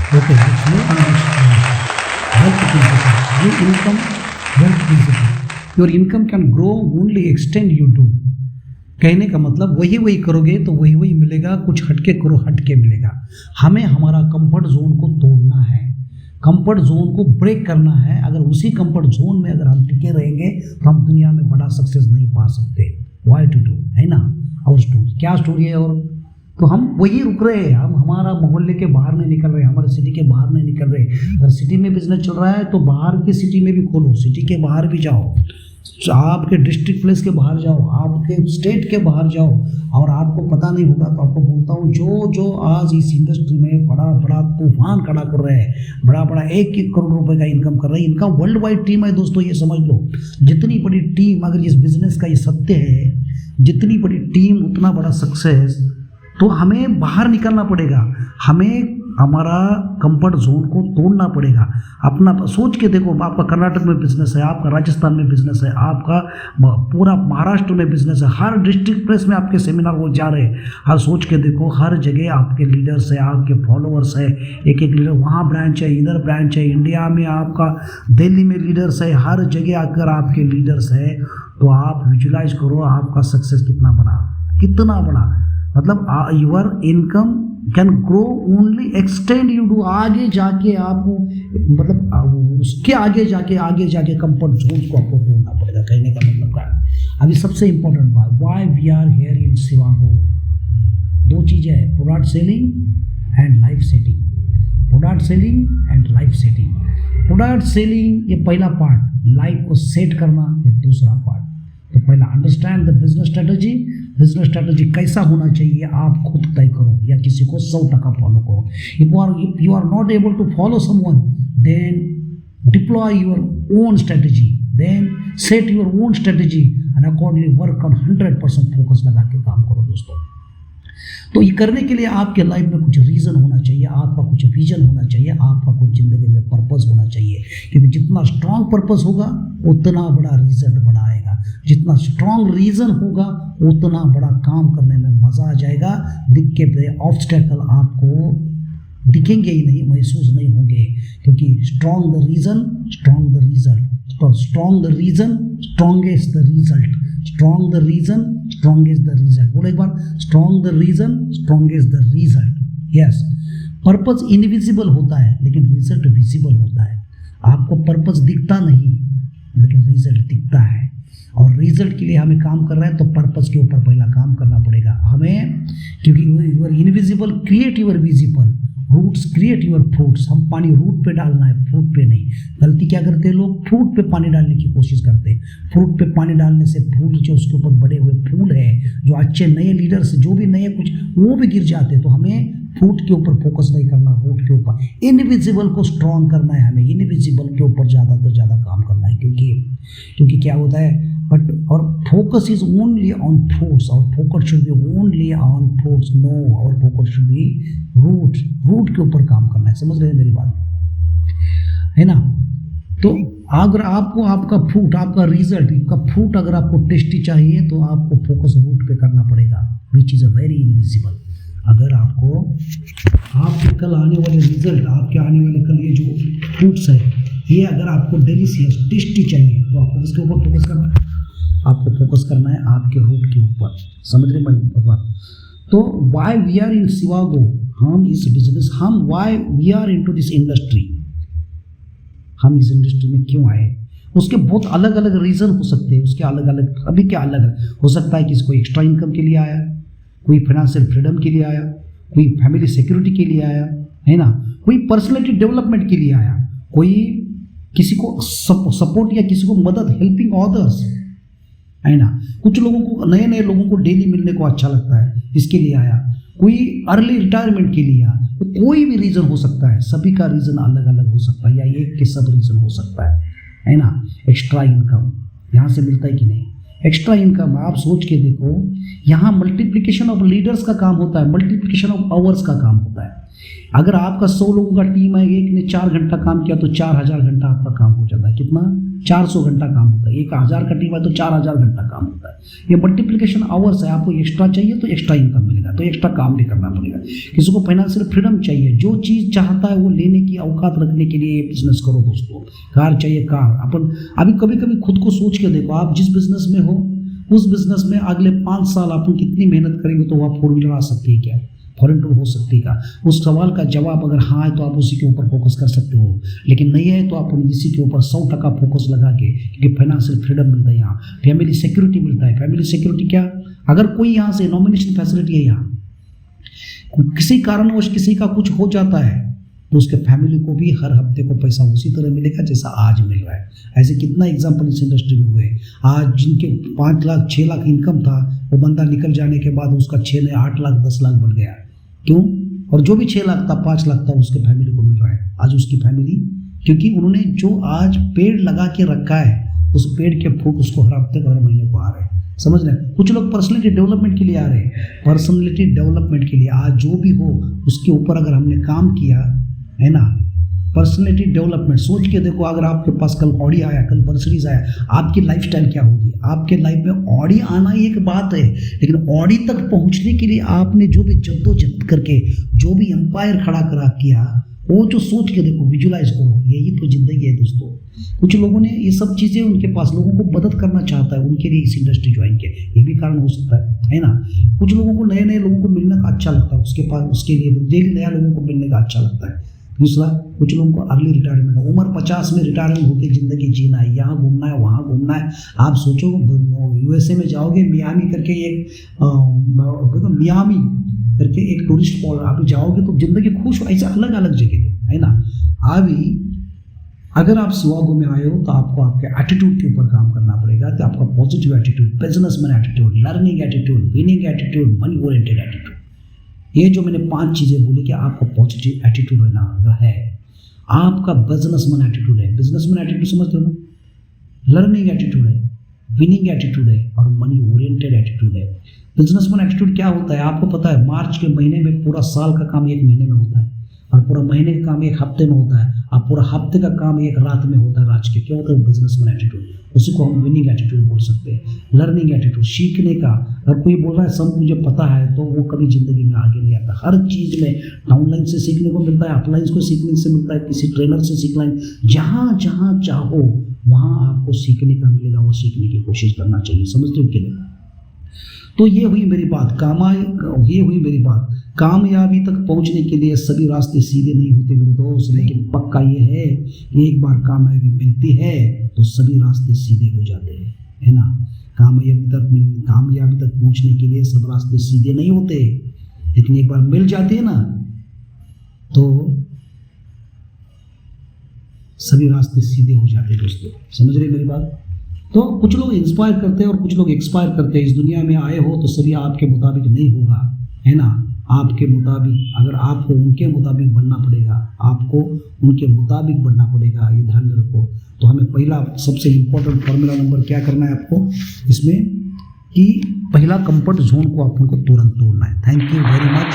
Okay, wealth principle, ये income wealth principle, your income can grow only extend you do. कहने का मतलब वही वही करोगे तो वही वही मिलेगा, कुछ हटके करो हटके मिलेगा। हमें हमारा कंफर्ट जोन को तोड़ना है, कंफर्ट जोन को ब्रेक करना है। अगर उसी कंफर्ट जोन में अगर हम टिके रहेंगे तो हम दुनिया में बड़ा सक्सेस नहीं पा सकते। वाई टू डू, है ना। और स्टोरी क्या स्टोरी है, और तो हम वही रुक रहे हैं, हम हमारा मोहल्ले के बाहर नहीं निकल रहे, हमारे सिटी के बाहर नहीं निकल रहे। अगर सिटी में बिजनेस चल रहा है तो बाहर की सिटी में भी खोलो, सिटी के बाहर भी जाओ, आपके डिस्ट्रिक्ट प्लेस के बाहर जाओ, आपके स्टेट के बाहर जाओ। और आपको पता नहीं होगा तो आपको बोलता हूँ, जो जो आज इस इंडस्ट्री में बड़ा बड़ा तूफान खड़ा कर रहे हैं, बड़ा बड़ा 1-1 करोड़ रुपए का इनकम कर रहे हैं, इनका वर्ल्ड वाइड टीम है दोस्तों। ये समझ लो, जितनी बड़ी टीम, अगर इस बिजनेस का ये सत्य है, जितनी बड़ी टीम उतना बड़ा सक्सेस। तो हमें बाहर निकलना पड़ेगा, हमें हमारा कंफर्ट जोन को तोड़ना पड़ेगा। अपना सोच के देखो, आपका कर्नाटक में बिजनेस है, आपका राजस्थान में बिजनेस है, आपका पूरा महाराष्ट्र में बिजनेस है, हर डिस्ट्रिक्ट प्लेस में आपके सेमिनार वो जा रहे हैं। हर सोच के देखो, हर जगह आपके लीडर्स है, आपके फॉलोअर्स है, एक एक लीडर, वहाँ ब्रांच है, इधर ब्रांच है, इंडिया में आपका दिल्ली में लीडर्स है, हर जगह अगर आपके लीडर्स है तो आप विजुलाइज करो आपका सक्सेस कितना बड़ा, कितना बड़ा। मतलब your income can grow only extend you do. आगे जाके आपको, मतलब उसके आगे जाके कंफर्ट जोन को आपको तोड़ना पड़ेगा। कहने का मतलब क्या है, अभी सबसे इंपॉर्टेंट बात, why we are here in Chicago. 2 चीज़ें हैं, product selling and life setting. Product selling and life setting. Product selling ये पहला पार्ट, लाइफ को सेट करना ये दूसरा पार्ट। तो पहला understand the business strategy. Business strategy कैसा होना चाहिए आप खुद तय करो, या किसी को 100% फॉलो करो। If you are not able to follow someone, then deploy your own strategy, then set your own strategy and accordingly work on 100% focus लगा के काम करो दोस्तों। तो ये करने के लिए आपके लाइफ में कुछ रीज़न होना चाहिए, आपका कुछ विजन होना चाहिए, आपका कुछ ज़िंदगी में पर्पस होना चाहिए। क्योंकि जितना स्ट्रांग पर्पस होगा उतना बड़ा रिजल्ट बड़ा आएगा, जितना स्ट्रांग रीज़न होगा उतना बड़ा काम करने में मज़ा आ जाएगा। दिख के ऑब्स्टेकल आपको दिखेंगे ही नहीं, महसूस नहीं होंगे। क्योंकि strong the reason strong the result, strong the reason strongest the result, strong the reason strongest the result. बोलो एक बार, strong the reason strongest the result. Yes, purpose invisible होता है लेकिन रिजल्ट विजिबल होता है। आपको पर्पस दिखता नहीं लेकिन रिजल्ट दिखता है, और रिजल्ट के लिए हमें काम कर रहा है तो पर्पस के ऊपर पहला काम करना पड़ेगा हमें। क्योंकि your invisible create your visible, roots create your fruits. हम पानी रूट पे डालना है, फ्रूट पे नहीं। गलती क्या करते हैं लोग, फ्रूट पे पानी डालने की कोशिश करते हैं। फ्रूट पे पानी डालने से फ्रूट जो उसके ऊपर बड़े हुए फूल है, जो अच्छे नए लीडर्स, जो भी नए कुछ, वो भी गिर जाते हैं। तो हमें फ्रूट के ऊपर फोकस नहीं करना, रूट के ऊपर। इनविजिबल को स्ट्रॉन्ग करना है हमें, इनविजिबल के ऊपर ज़्यादा से ज़्यादा काम करना है। क्योंकि क्या होता है, बट और focus is only on fruits, और focus should be only on fruits. No, और फोकस शुड बी रूट के ऊपर काम करना है। समझ रहे हैं मेरी बात, है ना। तो अगर आपको आपका फ्रूट, आपका रिजल्ट, आपका फ्रूट अगर आपको टेस्टी चाहिए तो आपको फोकस रूट पे करना पड़ेगा, which is a very invisible. अगर आपको आपके कल आने वाले रिजल्ट, आपके आने वाले कल ये जो फ्रूट्स है, ये अगर आपको डिलीशियस टेस्टी चाहिए तो आपको इसके ऊपर फोकस करना है। आपको फोकस करना है आपके रूट के ऊपर। समझ रहे बात। तो why we are in Chicago, हम इस बिजनेस, हम why we are into this industry, हम इस इंडस्ट्री में क्यों आए, उसके बहुत अलग अलग रीज़न हो सकते हैं। उसके अलग अलग, अभी क्या अलग हो सकता है, किसी को एक्स्ट्रा इनकम के लिए आया, कोई फाइनेंशियल फ्रीडम के लिए आया, कोई फैमिली सिक्योरिटी के लिए आया, है ना, कोई पर्सनैलिटी डेवलपमेंट के लिए आया, कोई किसी को सपोर्ट या किसी को मदद, हेल्पिंग अदर्स, है ना। कुछ लोगों को, नए नए लोगों को डेली मिलने को अच्छा लगता है, इसके लिए आया। कोई अर्ली रिटायरमेंट के लिए आया। तो कोई भी रीज़न हो सकता है, सभी का रीज़न अलग अलग हो सकता है, या एक के सब रीज़न हो सकता है ना। एक्स्ट्रा इनकम यहाँ से मिलता है कि नहीं, एक्स्ट्रा इनकम आप सोच के देखो। यहाँ मल्टीप्लिकेशन ऑफ लीडर्स का काम होता है, मल्टीप्लिकेशन ऑफ आवर्स का काम होता है। अगर आपका 100 लोगों का टीम है, एक ने 4 घंटा काम किया तो 4000 घंटा आपका काम हो जाता है। कितना? 400 घंटा काम होता है। 1000 का टीम है तो 4000 घंटा काम होता है। ये मल्टीप्लिकेशन आवर्स है। आपको एक्स्ट्रा चाहिए तो एक्स्ट्रा इनकम मिलेगा, तो एक्स्ट्रा काम भी करना पड़ेगा। किसी को फाइनेंशियल फ्रीडम चाहिए, जो चीज़ चाहता है वो लेने की औकात रखने के लिए बिजनेस करो दोस्तों। कार चाहिए कार। अपन अभी कभी कभी खुद को सोच के देखो, आप जिस बिजनेस में हो उस बिजनेस में अगले 5 साल अपन कितनी मेहनत करेंगे तो आप 4 व्हीलर आ सकती है क्या? फॉरेन टूर हो सकती है क्या? उस सवाल का जवाब अगर हाँ है तो आप उसी के ऊपर फोकस कर सकते हो, लेकिन नहीं है तो आप इसी के ऊपर 100% फोकस लगा के, क्योंकि फाइनेंशियल फ्रीडम मिलता है यहाँ, फैमिली सिक्योरिटी मिलता है। फैमिली सिक्योरिटी क्या? अगर कोई यहाँ से नॉमिनेशन फैसिलिटी है, यहाँ किसी कारणवश किसी का कुछ हो जाता है तो उसके फैमिली को भी हर हफ्ते को पैसा उसी तरह मिलेगा जैसा आज मिल रहा है। ऐसे कितना एग्जाम्पल इस इंडस्ट्री में हुए। आज जिनके 5 लाख 6 लाख इनकम था, वो बंदा निकल जाने के बाद उसका 6 ने 8 लाख 10 लाख बढ़ गया। क्यों? और जो भी 6 लाख था 5 लाख था उसके फैमिली को मिल रहा है आज उसकी फैमिली, क्योंकि उन्होंने जो आज पेड़ लगा के रखा है उस पेड़ के फूट उसको हर हफ्ते हर महीने को आ रहे हैं। समझ रहे हैं? कुछ लोग पर्सनैलिटी डेवलपमेंट के लिए आ रहे हैं, पर्सनैलिटी डेवलपमेंट के लिए। आज जो भी हो उसके ऊपर अगर हमने काम किया है ना, पर्सनैलिटी डेवलपमेंट। सोच के देखो, अगर आपके पास कल ऑडी आया, कल मर्सिडीज आया, आपकी लाइफस्टाइल क्या होगी? आपके लाइफ में ऑडी आना ही एक बात है, लेकिन ऑडी तक पहुंचने के लिए आपने जो भी जद्दोजहद करके जो भी एम्पायर खड़ा करा किया, वो जो सोच के देखो, विजुलाइज करो। यही तो जिंदगी है दोस्तों। कुछ लोगों ने ये सब चीज़ें, उनके पास लोगों को मदद करना चाहता है, उनके लिए इस इंडस्ट्री ज्वाइन किया, ये भी कारण हो सकता है ना। कुछ लोगों को नए नए लोगों को मिलने का अच्छा लगता है, उसके पास उसके लिए डेली नया लोगों को मिलने का अच्छा लगता है। दूसरा, कुछ लोगों को अर्ली रिटायरमेंट है, उम्र 50 में रिटायरमेंट होकर ज़िंदगी जीना है, यहाँ घूमना है वहाँ घूमना है। आप सोचो USA में जाओगे, मियामी करके मियामी करके एक टूरिस्ट स्पॉट, आप जाओगे तो ज़िंदगी खुश हो, ऐसे अलग अलग जगह है ना। अभी अगर आप शिकागो में आए हो तो आपको आपके एटीट्यूड के ऊपर काम करना पड़ेगा, तो आपका positive attitude, businessman attitude, learning attitude, winning attitude, money oriented attitude. ये जो मैंने 5 चीज़ें बोली कि आपका पॉजिटिव एटीट्यूड है, आपका बिजनेसमैन एटीट्यूड है। बिजनेसमैन एटीट्यूड समझते हो ना? लर्निंग एटीट्यूड है, विनिंग एटीट्यूड है और मनी ओरिएंटेड एटीट्यूड है। बिजनेसमैन एटीट्यूड क्या होता है आपको पता है? मार्च के महीने में पूरा साल का काम 1 महीने में होता है, और पूरा महीने का काम 1 हफ्ते में होता है, और पूरा हफ्ते का काम 1 रात में होता है। राज के क्या होता है? Businessman attitude. उसी को हम विनिंग एटीट्यूड बोल सकते हैं। लर्निंग एटीट्यूड, सीखने का। अगर कोई बोल रहा है सब मुझे पता है तो वो कभी जिंदगी में आगे नहीं आता। हर चीज़ में डाउनलाइन से सीखने को मिलता है, अपलाइन को सीखने से मिलता है, किसी ट्रेनर से सीखना है। जहाँ जहाँ चाहो वहाँ आपको सीखने का मिलेगा, वो सीखने की कोशिश करना चाहिए। समझते हो कि नहीं? तो ये हुई मेरी बात, कामयाबी तक पहुंचने के लिए सभी रास्ते सीधे नहीं होते मेरे दोस्त, लेकिन पक्का ये है कि एक बार कामयाबी मिलती है तो सभी रास्ते सीधे हो जाते हैं, है ना। कामयाबी तक पहुंचने के लिए सब रास्ते सीधे नहीं होते, लेकिन एक बार मिल जाते हैं ना तो सभी रास्ते सीधे हो जाते हैं दोस्तों। समझ रहे मेरी बात? तो कुछ लोग इंस्पायर करते हैं और कुछ लोग एक्सपायर करते हैं। इस दुनिया में आए हो तो सभी आपके मुताबिक नहीं होगा, है ना। आपके मुताबिक, अगर आपको उनके मुताबिक बनना पड़ेगा, आपको उनके मुताबिक बनना पड़ेगा, ये ध्यान में रखो। तो हमें पहला सबसे इम्पोर्टेंट फॉर्मूला नंबर क्या करना है आपको इसमें, कि पहला कंफर्ट जोन को आपको तुरंत तोड़ना है। Thank you very much.